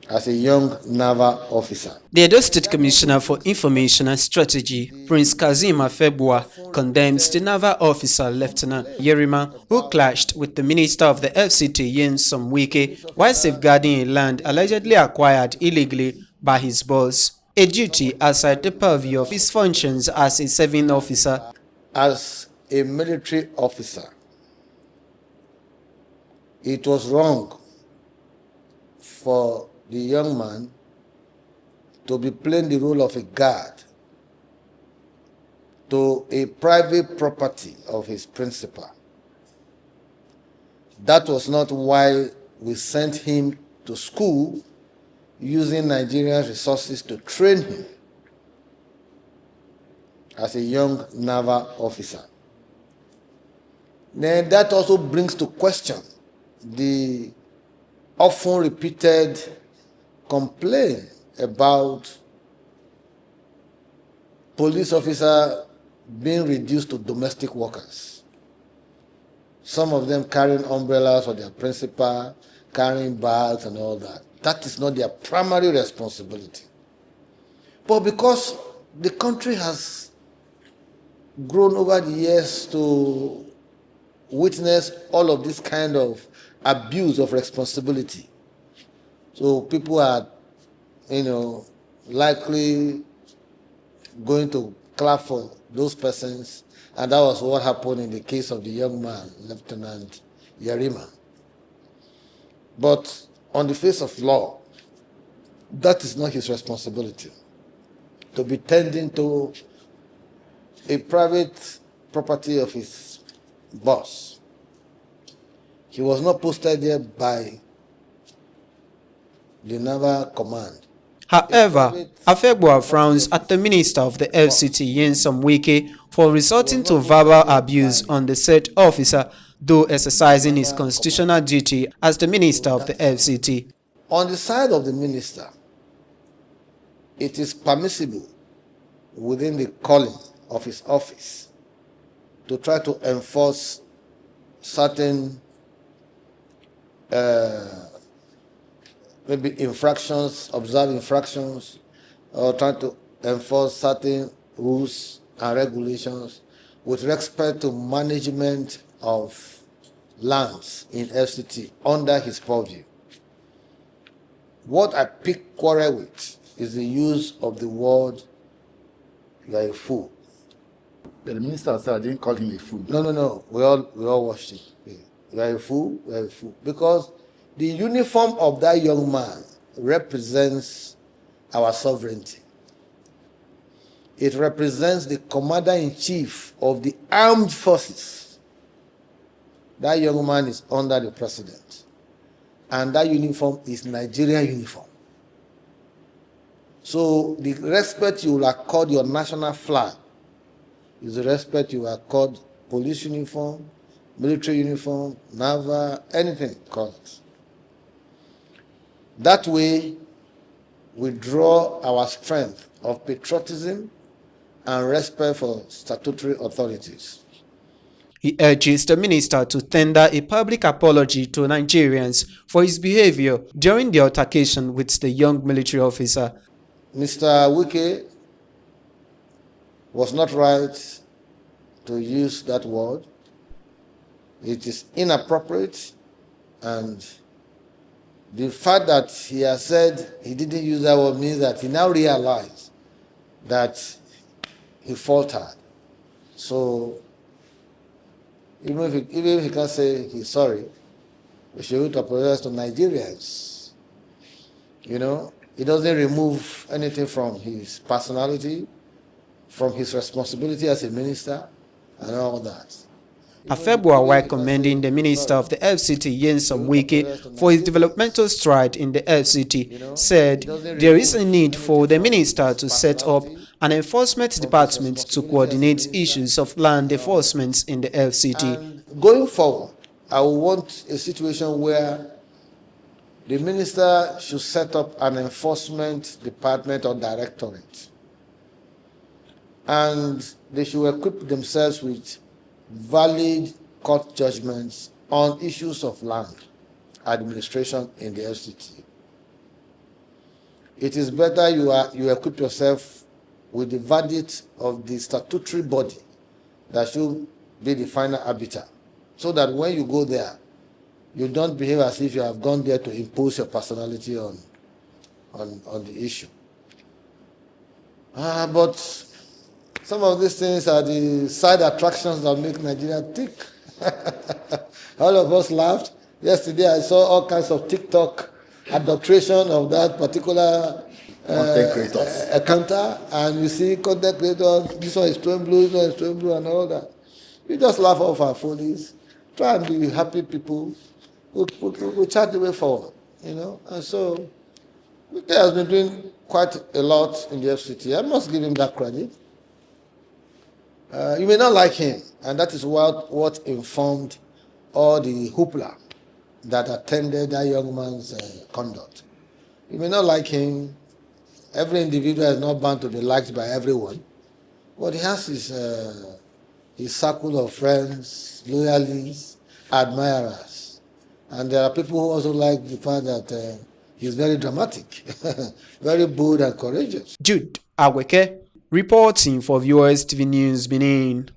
as a young naval officer. The Edo State Commissioner for Information and Strategy, Prince Kazeem Afegbua, condemns the naval officer, Lieutenant Yerima, who clashed with the Minister of the FCT Nyesom Wike while safeguarding a land allegedly acquired illegally by his boss, a duty outside the purview of his functions as a serving officer. As a military officer, it was wrong for the young man to be playing the role of a guard to a private property of his principal. That was not why we sent him to school using Nigerian resources to train him as a young naval officer. Then that also brings to question the often repeated complaint about police officers being reduced to domestic workers. Some of them carrying umbrellas for their principal, carrying bags and all that. That is not their primary responsibility. But because the country has grown over the years to witness all of this kind of abuse of responsibility, so people are, likely going to clap for those persons, and that was what happened in the case of the young man, Lieutenant Yerima. But on the face of law, that is not his responsibility to be tending to a private property of his boss. He was not posted there by the Naval Command. However, Afegbua frowns at the Minister of the FCT Nyesom Wike for resorting to verbal abuse on the said officer, though exercising his constitutional duty as the Minister of the FCT. On the side of the minister, it is permissible within the calling of his office to try to enforce certain maybe infractions, observe infractions, or try to enforce certain rules and regulations with respect to management of lands in FCT under his purview. What I pick quarrel with is the use of the word "you are a fool." The minister said I didn't call him a fool. No. We all watched it. You are a fool. You are a fool. Because the uniform of that young man represents our sovereignty. It represents the commander-in-chief of the armed forces. That young man is under the president. And that uniform is Nigerian uniform. So the respect you will accord your national flag is the respect you will accord police uniform, military uniform, naval, anything called it. That way, we draw our strength of patriotism and respect for statutory authorities. He urges the minister to tender a public apology to Nigerians for his behavior during the altercation with the young military officer. Mr. Wike was not right to use that word. It is inappropriate, and the fact that he has said he didn't use that word means that he now realized that he faltered. So even if he can't say he's sorry, we should apologize to Nigerians. It doesn't remove anything from his personality, from his responsibility as a minister, and all that. Afegbua, while commending the Minister of the FCT Nyesom Wike for his developmental stride in the FCT, said there is a need for the minister to set up an enforcement department to coordinate issues of land enforcement in the FCT. And going forward, I want a situation where the minister should set up an enforcement department or directorate, and they should equip themselves with valid court judgments on issues of land administration in the FCT. it is better you equip yourself with the verdict of the statutory body that should be the final arbiter, so that when you go there, you don't behave as if you have gone there to impose your personality on the issue. But some of these things are the side attractions that make Nigeria tick. All of us laughed. Yesterday I saw all kinds of TikTok adulteration of that particular Content creators. counter, and you see content creators, this one is throwing blue, this one is throwing blue, and all that. You just laugh off our follies. Try and be happy people. We chart the way forward, you know. And so, Wike has been doing quite a lot in the FCT. I must give him that credit. You may not like him, and that is what informed all the hoopla that attended that young man's conduct. You may not like him. Every individual is not bound to be liked by everyone, but he has his circle of friends, loyalists, admirers, and there are people who also like the fact that he's very dramatic, very bold and courageous. Jude Aweke, reporting for Viewers TV News Benin.